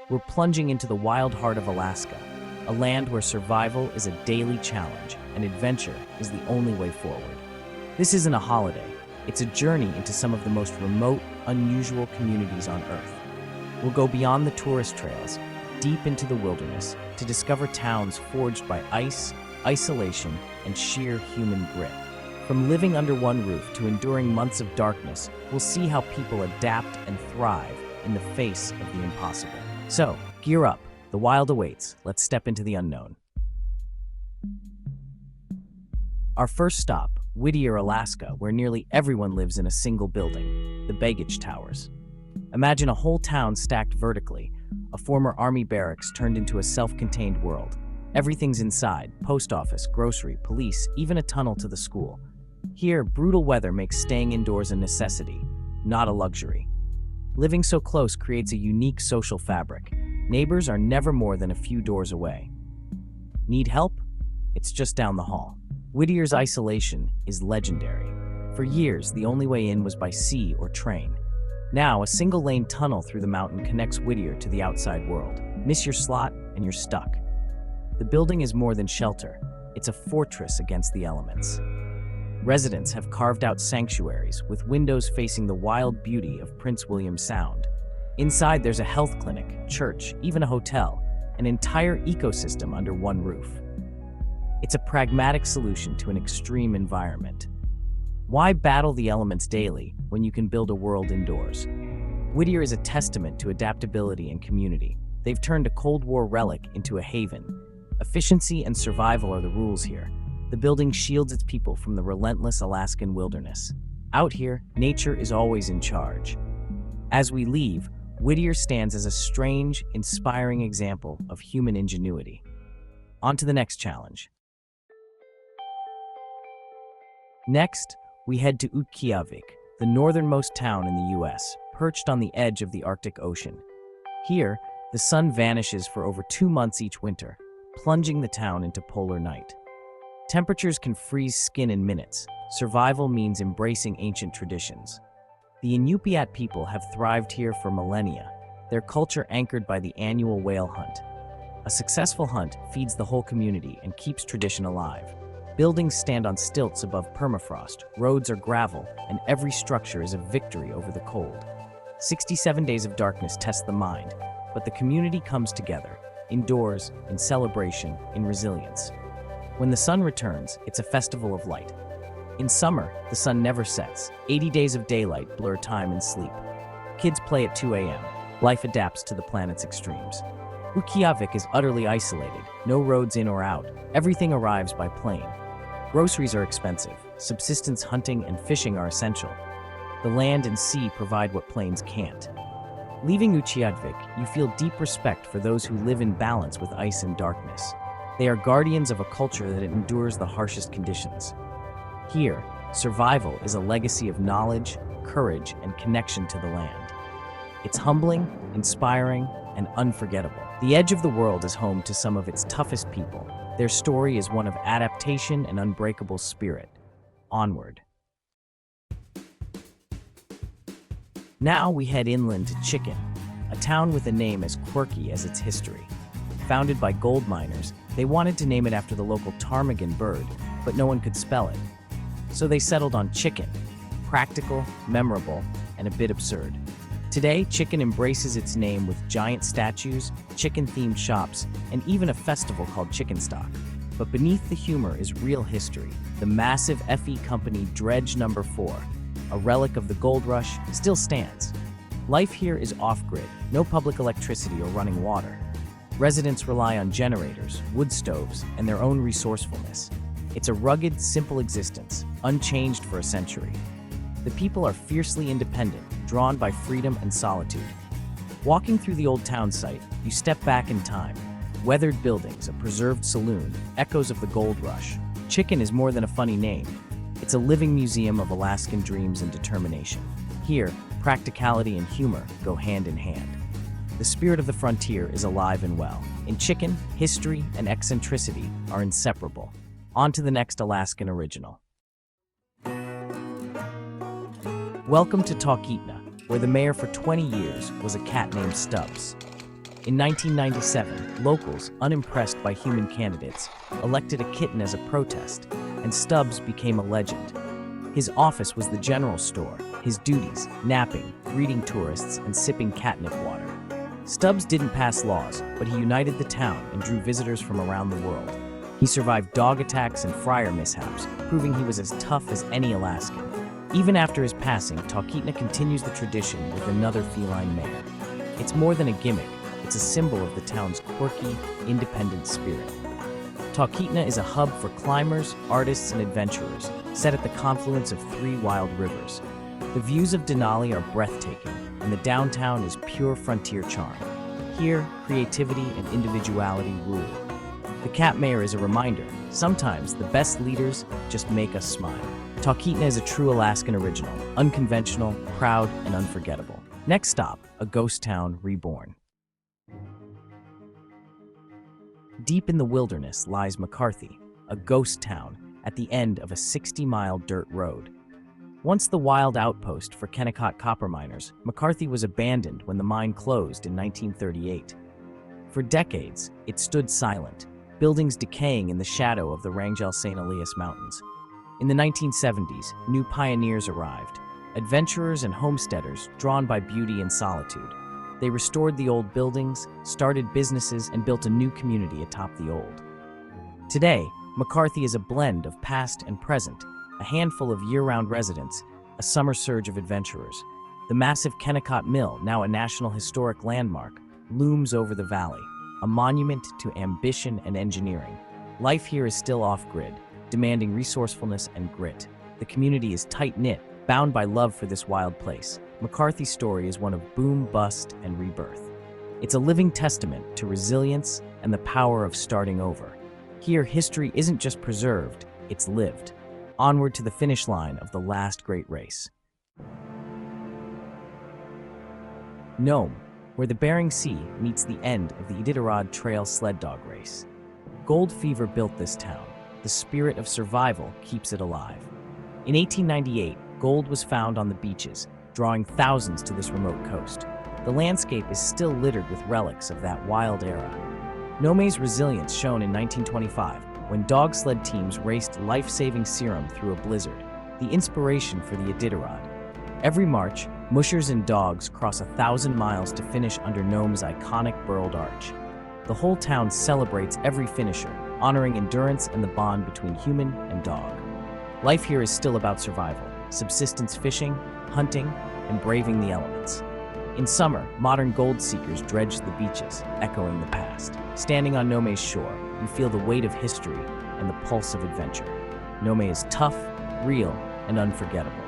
We're plunging into the wild heart of Alaska, a land where survival is a daily challenge and adventure is the only way forward. This isn't a holiday, it's a journey into some of the most remote, unusual communities on Earth. We'll go beyond the tourist trails, deep into the wilderness, to discover towns forged by ice, isolation, and sheer human grit. From living under one roof to enduring months of darkness, we'll see how people adapt and thrive in the face of the impossible. So, gear up. The wild awaits. Let's step into the unknown. Our first stop, Whittier, Alaska, where nearly everyone lives in a single building, the Baggage Towers. Imagine a whole town stacked vertically, a former army barracks turned into a self-contained world. Everything's inside: post office, grocery, police, even a tunnel to the school. Here, brutal weather makes staying indoors a necessity, not a luxury. Living so close creates a unique social fabric. Neighbors are never more than a few doors away. Need help? It's just down the hall. Whittier's isolation is legendary. For years, the only way in was by sea or train. Now, a single-lane tunnel through the mountain connects Whittier to the outside world. Miss your slot, and you're stuck. The building is more than shelter. It's a fortress against the elements. Residents have carved out sanctuaries with windows facing the wild beauty of Prince William Sound. Inside, there's a health clinic, church, even a hotel, an entire ecosystem under one roof. It's a pragmatic solution to an extreme environment. Why battle the elements daily when you can build a world indoors? Whittier is a testament to adaptability and community. They've turned a Cold War relic into a haven. Efficiency and survival are the rules here. The building shields its people from the relentless Alaskan wilderness. Out here, nature is always in charge. As we leave, Whittier stands as a strange, inspiring example of human ingenuity. On to the next challenge. Next, we head to Utqiagvik, the northernmost town in the U.S., perched on the edge of the Arctic Ocean. Here, the sun vanishes for over 2 months each winter, plunging the town into polar night. Temperatures can freeze skin in minutes. Survival means embracing ancient traditions. The Inupiat people have thrived here for millennia, their culture anchored by the annual whale hunt. A successful hunt feeds the whole community and keeps tradition alive. Buildings stand on stilts above permafrost, roads are gravel, and every structure is a victory over the cold. 67 days of darkness test the mind, but the community comes together, indoors, in celebration, in resilience. When the sun returns, it's a festival of light. In summer, the sun never sets. 80 days of daylight blur time and sleep. Kids play at 2 a.m. Life adapts to the planet's extremes. Utqiagvik is utterly isolated, no roads in or out. Everything arrives by plane. Groceries are expensive. Subsistence hunting and fishing are essential. The land and sea provide what planes can't. Leaving Utqiagvik, you feel deep respect for those who live in balance with ice and darkness. They are guardians of a culture that endures the harshest conditions. Here, survival is a legacy of knowledge, courage, and connection to the land. It's humbling, inspiring, and unforgettable. The edge of the world is home to some of its toughest people. Their story is one of adaptation and unbreakable spirit. Onward. Now we head inland to Chicken, a town with a name as quirky as its history. Founded by gold miners, they wanted to name it after the local ptarmigan bird, but no one could spell it. So they settled on Chicken, practical, memorable, and a bit absurd. Today, Chicken embraces its name with giant statues, chicken-themed shops, and even a festival called Chicken Stock. But beneath the humor is real history. The massive FE company Dredge No. 4, a relic of the gold rush, still stands. Life here is off-grid, no public electricity or running water. Residents rely on generators, wood stoves, and their own resourcefulness. It's a rugged, simple existence, unchanged for a century. The people are fiercely independent, drawn by freedom and solitude. Walking through the old town site, you step back in time. Weathered buildings, a preserved saloon, echoes of the gold rush. Chicken is more than a funny name. It's a living museum of Alaskan dreams and determination. Here, practicality and humor go hand in hand. The spirit of the frontier is alive and well. In Chicken, history and eccentricity are inseparable. On to the next Alaskan original. Welcome to Talkeetna, where the mayor for 20 years was a cat named Stubbs. In 1997, locals, unimpressed by human candidates, elected a kitten as a protest, and Stubbs became a legend. His office was the general store, his duties, napping, greeting tourists, and sipping catnip water. Stubbs didn't pass laws, but he united the town and drew visitors from around the world. He survived dog attacks and fryer mishaps, proving he was as tough as any Alaskan. Even after his passing, Talkeetna continues the tradition with another feline mare. It's more than a gimmick, it's a symbol of the town's quirky, independent spirit. Talkeetna is a hub for climbers, artists, and adventurers, set at the confluence of 3 wild rivers. The views of Denali are breathtaking, and the downtown is pure frontier charm. Here, creativity and individuality rule. The cat mayor is a reminder, sometimes the best leaders just make us smile. Talkeetna is a true Alaskan original, unconventional, proud, and unforgettable. Next stop, a ghost town reborn. Deep in the wilderness lies McCarthy, a ghost town at the end of a 60-mile dirt road. Once the wild outpost for Kennecott copper miners, McCarthy was abandoned when the mine closed in 1938. For decades, it stood silent, buildings decaying in the shadow of the Wrangell St. Elias Mountains. In the 1970s, new pioneers arrived, adventurers and homesteaders drawn by beauty and solitude. They restored the old buildings, started businesses, and built a new community atop the old. Today, McCarthy is a blend of past and present, a handful of year-round residents, a summer surge of adventurers. The massive Kennecott Mill, now a National Historic Landmark, looms over the valley, a monument to ambition and engineering. Life here is still off-grid, demanding resourcefulness and grit. The community is tight-knit, bound by love for this wild place. McCarthy's story is one of boom, bust, and rebirth. It's a living testament to resilience and the power of starting over. Here, history isn't just preserved, it's lived. Onward to the finish line of the last great race. Nome, where the Bering Sea meets the end of the Iditarod Trail sled dog race. Gold fever built this town. The spirit of survival keeps it alive. In 1898, gold was found on the beaches, drawing thousands to this remote coast. The landscape is still littered with relics of that wild era. Nome's resilience shone in 1925, when dog sled teams raced life-saving serum through a blizzard, the inspiration for the Iditarod. Every March, mushers and dogs cross 1,000 miles to finish under Nome's iconic burled arch. The whole town celebrates every finisher, honoring endurance and the bond between human and dog. Life here is still about survival, subsistence fishing, hunting, and braving the elements. In summer, modern gold seekers dredge the beaches, echoing the past. Standing on Nome's shore, you feel the weight of history and the pulse of adventure. Nome is tough, real, and unforgettable.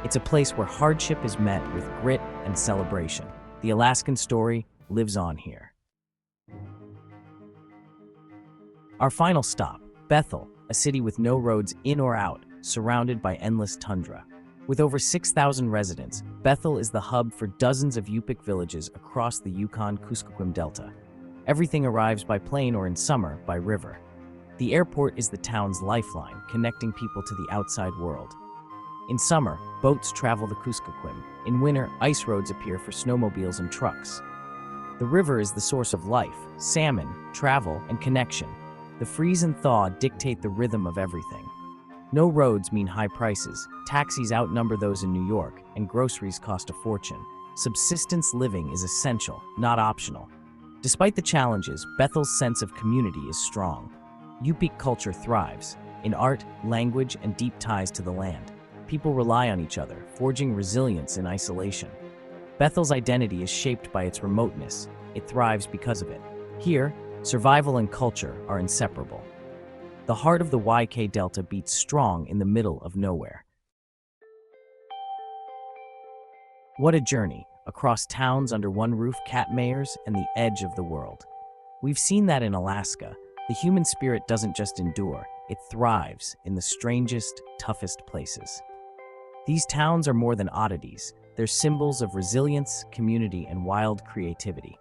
It's a place where hardship is met with grit and celebration. The Alaskan story lives on here. Our final stop, Bethel, a city with no roads in or out, surrounded by endless tundra. With over 6,000 residents, Bethel is the hub for dozens of Yupik villages across the Yukon-Kuskokwim Delta. Everything arrives by plane or in summer, by river. The airport is the town's lifeline, connecting people to the outside world. In summer, boats travel the Kuskokwim. In winter, ice roads appear for snowmobiles and trucks. The river is the source of life, salmon, travel, and connection. The freeze and thaw dictate the rhythm of everything. No roads mean high prices, taxis outnumber those in New York, and groceries cost a fortune. Subsistence living is essential, not optional. Despite the challenges, Bethel's sense of community is strong. Yupik culture thrives, in art, language, and deep ties to the land. People rely on each other, forging resilience in isolation. Bethel's identity is shaped by its remoteness. It thrives because of it. Here, survival and culture are inseparable. The heart of the YK Delta beats strong in the middle of nowhere. What a journey, across towns under one roof, cat mayors, and the edge of the world. We've seen that in Alaska. The human spirit doesn't just endure, it thrives in the strangest, toughest places. These towns are more than oddities. They're symbols of resilience, community, and wild creativity.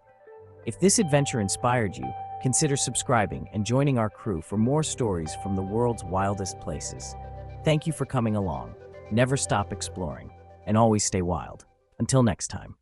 If this adventure inspired you, consider subscribing and joining our crew for more stories from the world's wildest places. Thank you for coming along. Never stop exploring, and always stay wild. Until next time.